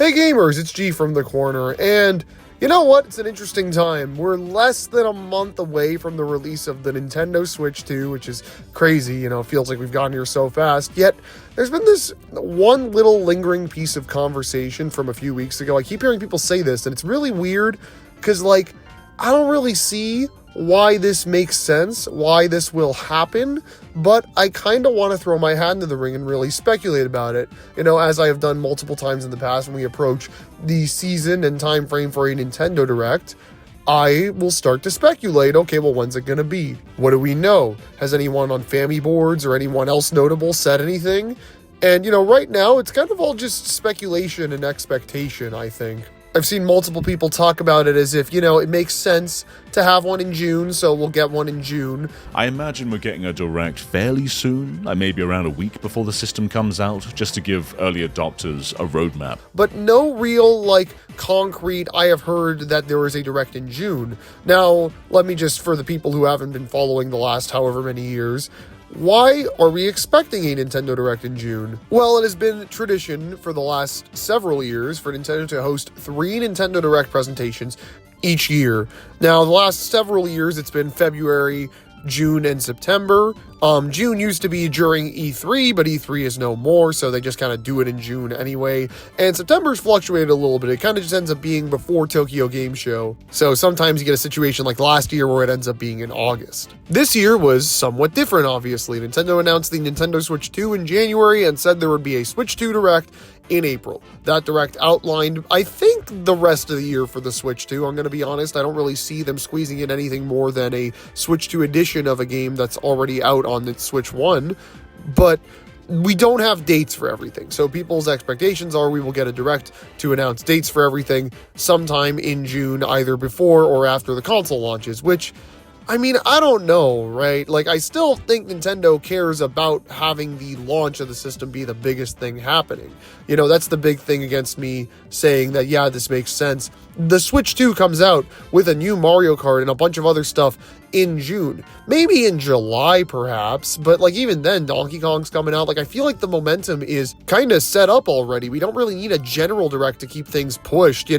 Hey gamers, it's G from the corner, and you know what? It's an interesting time. We're less than a month away from the release of the Nintendo Switch 2, which is crazy, it feels like we've gotten here so fast. Yet, there's been this one little lingering piece of conversation from a few weeks ago. I keep hearing people say this, and it's really weird, because, I don't really see why this makes sense, why this will happen, but I kind of want to throw my hat into the ring and really speculate about it, as I have done multiple times in the past when we approach the season and time frame for a Nintendo Direct. I will start to speculate, okay, well, when's it going to be? What do we know? Has anyone on Family Boards or anyone else notable said anything? And, right now, it's kind of all just speculation and expectation, I think. I've seen multiple people talk about it as if, it makes sense to have one in June, so we'll get one in June. I imagine we're getting a Direct fairly soon, maybe around a week before the system comes out, just to give early adopters a roadmap. But no real, concrete, I have heard that there is a Direct in June. Now, let me just, for the people who haven't been following the last however many years, why are we expecting a Nintendo Direct in June? Well, it has been tradition for the last several years for Nintendo to host 3 Nintendo Direct presentations each year. Now, the last several years, it's been February, June, and September. June used to be during E3, but E3 is no more, so they just kind of do it in June anyway. And September's fluctuated a little bit. It kind of just ends up being before Tokyo Game Show. So sometimes you get a situation like last year where it ends up being in August. This year was somewhat different, obviously. Nintendo announced the Nintendo Switch 2 in January and said there would be a Switch 2 Direct in April. That Direct outlined, I think, the rest of the year for the Switch 2. I'm going to be honest, I don't really see them squeezing in anything more than a Switch 2 edition of a game that's already out on the Switch 1, but we don't have dates for everything. So people's expectations are we will get a Direct to announce dates for everything sometime in June, either before or after the console launches, which, I don't know, right? I still think Nintendo cares about having the launch of the system be the biggest thing happening. That's the big thing against me saying that, yeah, this makes sense. The Switch 2 comes out with a new Mario Kart and a bunch of other stuff in June. Maybe in July, perhaps, but even then, Donkey Kong's coming out. I feel like the momentum is kind of set up already. We don't really need a general Direct to keep things pushed.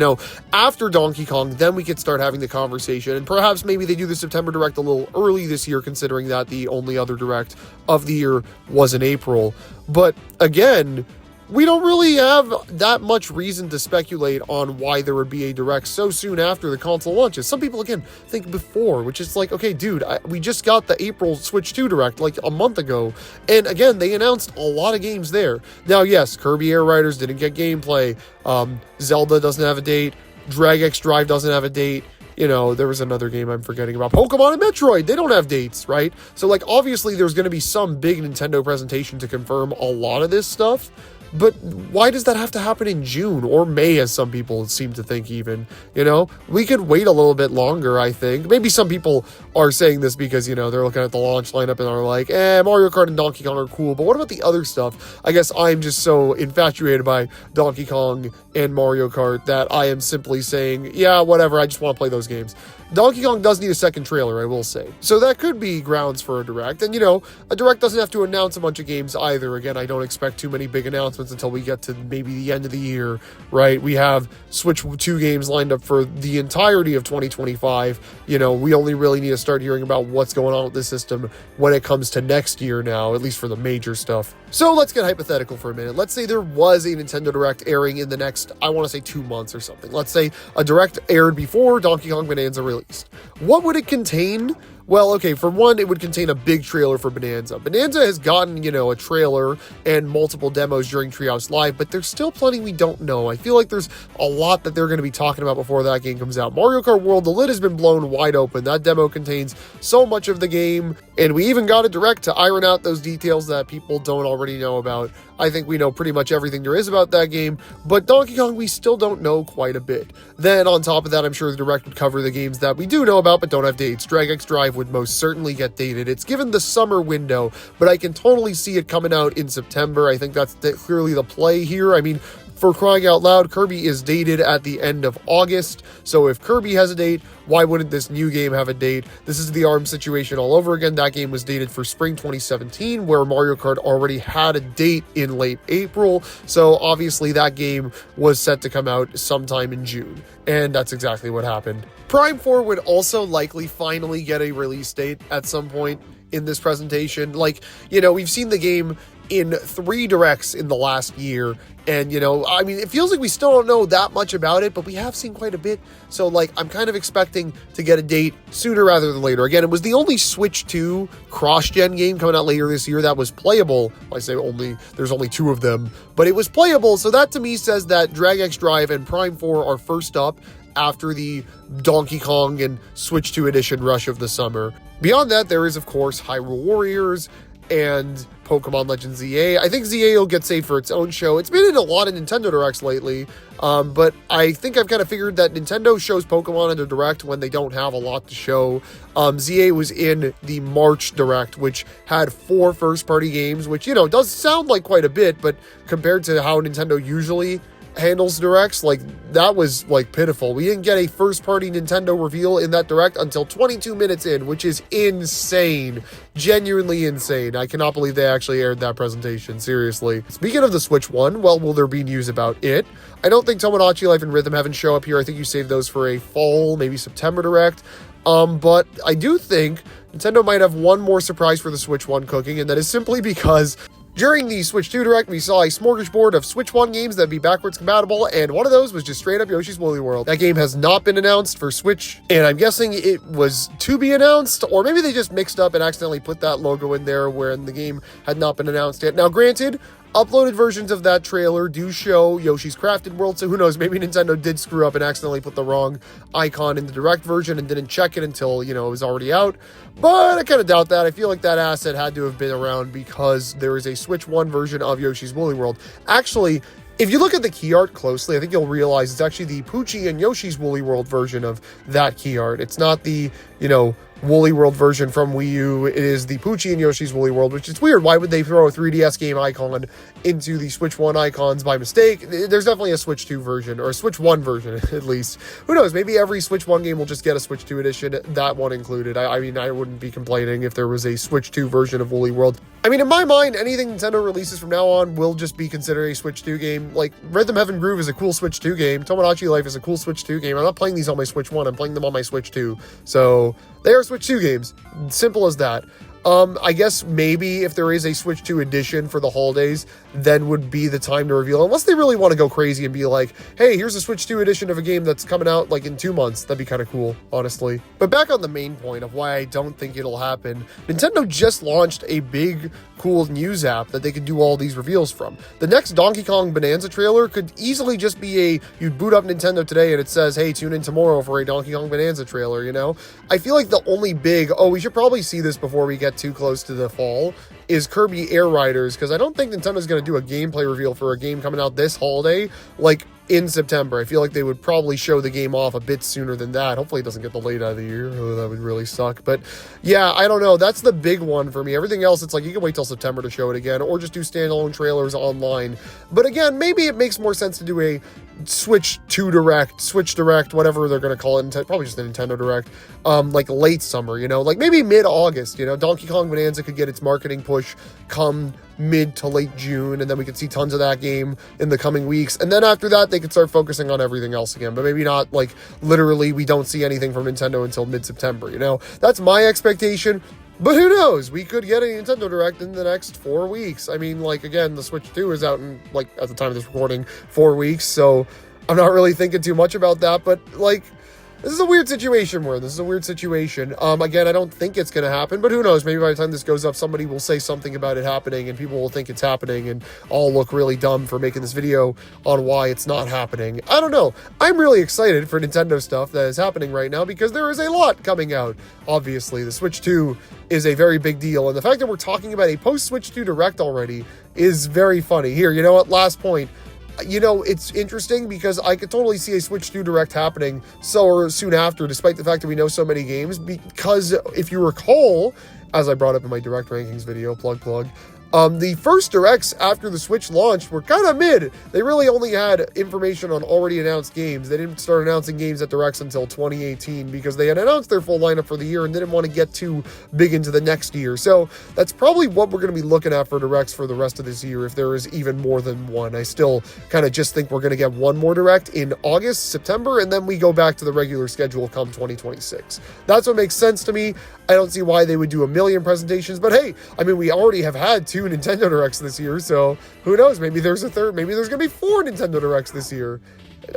After Donkey Kong, then we could start having the conversation, and perhaps maybe they do the September Direct a little early this year, considering that the only other Direct of the year was in April. But again, we don't really have that much reason to speculate on why there would be a Direct so soon after the console launches. Some people, again, think before, which is okay, dude, we just got the April Switch 2 Direct a month ago. And again, they announced a lot of games there. Now, yes, Kirby Air Riders didn't get gameplay. Zelda doesn't have a date. Drag X Drive doesn't have a date. There was another game I'm forgetting about. Pokemon and Metroid, they don't have dates, right? So, obviously there's going to be some big Nintendo presentation to confirm a lot of this stuff. But why does that have to happen in June or May, as some people seem to think even, We could wait a little bit longer, I think. Maybe some people are saying this because, they're looking at the launch lineup and are like, Mario Kart and Donkey Kong are cool, but what about the other stuff? I guess I'm just so infatuated by Donkey Kong and Mario Kart that I am simply saying, yeah, whatever, I just want to play those games. Donkey Kong does need a second trailer, I will say. So that could be grounds for a Direct. And, a Direct doesn't have to announce a bunch of games either. Again, I don't expect too many big announcements until we get to maybe the end of the year, right? We have Switch 2 games lined up for the entirety of 2025. We only really need to start hearing about what's going on with this system when it comes to next year now, at least for the major stuff. So let's get hypothetical for a minute. Let's say there was a Nintendo Direct airing in the next, I want to say 2 months or something. Let's say a Direct aired before Donkey Kong Bonanza released. What would it contain? Well, okay, for one, it would contain a big trailer for Bonanza. Bonanza has gotten, a trailer and multiple demos during Treehouse Live, but there's still plenty we don't know. I feel like there's a lot that they're going to be talking about before that game comes out. Mario Kart World, the lid has been blown wide open. That demo contains so much of the game, and we even got a Direct to iron out those details that people don't already know about. I think we know pretty much everything there is about that game, but Donkey Kong, we still don't know quite a bit. Then, on top of that, I'm sure the Direct would cover the games that we do know about but don't have dates. Drag X Drive would most certainly get dated. It's given the summer window, but I can totally see it coming out in September. I think that's clearly the play here. for crying out loud, Kirby is dated at the end of August. So if Kirby has a date, why wouldn't this new game have a date? This is the ARMS situation all over again. That game was dated for spring 2017, where Mario Kart already had a date in late April. So obviously that game was set to come out sometime in June. And that's exactly what happened. Prime 4 would also likely finally get a release date at some point in this presentation. Like, we've seen the game in 3 directs in the last year, and it feels like we still don't know that much about it, but we have seen quite a bit. So I'm kind of expecting to get a date sooner rather than later. Again, it was the only Switch 2 cross-gen game coming out later this year that was playable. I say only, there's only 2 of them, but it was playable. So that to me says that Drag X Drive and Prime 4 are first up after the Donkey Kong and Switch 2 edition rush of the summer. Beyond that, there is, of course, Hyrule Warriors and Pokemon Legends ZA. I think ZA will get saved for its own show. It's been in a lot of Nintendo Directs lately, but I think I've kind of figured that Nintendo shows Pokemon in a Direct when they don't have a lot to show. ZA was in the March Direct, which had 4 first-party games, which, does sound like quite a bit, but compared to how Nintendo usually handles directs, that was pitiful. We didn't get a first-party Nintendo reveal in that direct until 22 minutes in, which is insane. Genuinely insane. I cannot believe they actually aired that presentation, seriously. Speaking of the Switch 1, well, will there be news about it? I don't think Tomodachi Life and Rhythm Heaven show up here. I think you saved those for a fall, maybe September direct. But I do think Nintendo might have one more surprise for the Switch 1 cooking, and that is simply because during the Switch 2 Direct, we saw a smorgasbord of Switch 1 games that'd be backwards compatible, and one of those was just straight up Yoshi's Woolly World. That game has not been announced for Switch, and I'm guessing it was to be announced, or maybe they just mixed up and accidentally put that logo in there when the game had not been announced yet. Now, granted, uploaded versions of that trailer do show Yoshi's Crafted World, so who knows, maybe Nintendo did screw up and accidentally put the wrong icon in the direct version and didn't check it until, it was already out. But I kind of doubt that. I feel like that asset had to have been around because there is a Switch 1 version of Yoshi's Woolly World. Actually, if you look at the key art closely, I think you'll realize it's actually the Poochie and Yoshi's Woolly World version of that key art. It's not the, Woolly World version from Wii U. It is the Poochie and Yoshi's Woolly World, which is weird. Why would they throw a 3DS game icon into the Switch 1 icons by mistake? There's definitely a Switch 2 version, or a Switch 1 version at least. Who knows? Maybe every Switch 1 game will just get a Switch 2 edition, that one included. I wouldn't be complaining if there was a Switch 2 version of Woolly World. In my mind, anything Nintendo releases from now on will just be considered a Switch 2 game. Rhythm Heaven Groove is a cool Switch 2 game. Tomodachi Life is a cool Switch 2 game. I'm not playing these on my Switch 1. I'm playing them on my Switch 2. So they are Switch 2 games. Simple as that. I guess maybe if there is a Switch 2 edition for the holidays, then would be the time to reveal, unless they really want to go crazy and be like, hey, here's a Switch 2 edition of a game that's coming out in 2 months. That'd be kind of cool, honestly. But back on the main point of why I don't think it'll happen, Nintendo just launched a big, cool news app that they could do all these reveals from. The next Donkey Kong Bonanza trailer could easily just be you'd boot up Nintendo today and it says, hey, tune in tomorrow for a Donkey Kong Bonanza trailer, I feel like the only big, we should probably see this before we get too close to the fall, is Kirby Air Riders, because I don't think Nintendo's going to do a gameplay reveal for a game coming out this holiday, in September. I feel like they would probably show the game off a bit sooner than that. Hopefully it doesn't get delayed out of the year. Oh, that would really suck. But yeah, I don't know. That's the big one for me. Everything else, it's you can wait till September to show it again, or just do standalone trailers online. But again, maybe it makes more sense to do a Switch 2 Direct, Switch Direct, whatever they're going to call it, probably just a Nintendo Direct, late summer, maybe mid-August, Donkey Kong Bonanza could get its marketing push come mid to late June, and then we could see tons of that game in the coming weeks, and then after that, they could start focusing on everything else again, but maybe not, literally, we don't see anything from Nintendo until mid-September, That's my expectation. But who knows? We could get a Nintendo Direct in the next 4 weeks. Again, the Switch 2 is out in, at the time of this recording, 4 weeks, so I'm not really thinking too much about that, but, this is a weird situation we're in. This is a weird situation. Again, I don't think it's going to happen, but who knows? Maybe by the time this goes up, somebody will say something about it happening, and people will think it's happening, and I'll look really dumb for making this video on why it's not happening. I don't know. I'm really excited for Nintendo stuff that is happening right now, because there is a lot coming out. Obviously, the Switch 2 is a very big deal, and the fact that we're talking about a post-Switch 2 Direct already is very funny. Here, you know what? Last point. It's interesting because I could totally see a Switch 2 Direct happening so soon after, despite the fact that we know so many games, because if you recall, as I brought up in my Direct Rankings video, plug, The first directs after the Switch launched were kind of mid. They really only had information on already announced games. They didn't start announcing games at directs until 2018 because they had announced their full lineup for the year and didn't want to get too big into the next year. So that's probably what we're going to be looking at for directs for the rest of this year, if there is even more than one. I still kind of just think we're going to get one more direct in August, September, and then we go back to the regular schedule come 2026. That's what makes sense to me. I don't see why they would do a million presentations, but hey, I mean, we already have had 2 Nintendo Directs this year, so who knows? Maybe there's a third. Maybe there's going to be 4 Nintendo Directs this year.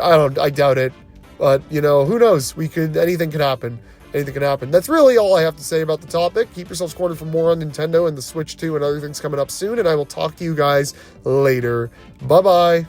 I doubt it, but who knows? Anything could happen. Anything can happen. That's really all I have to say about the topic. Keep yourselves cornered for more on Nintendo and the Switch 2 and other things coming up soon, and I will talk to you guys later. Bye-bye.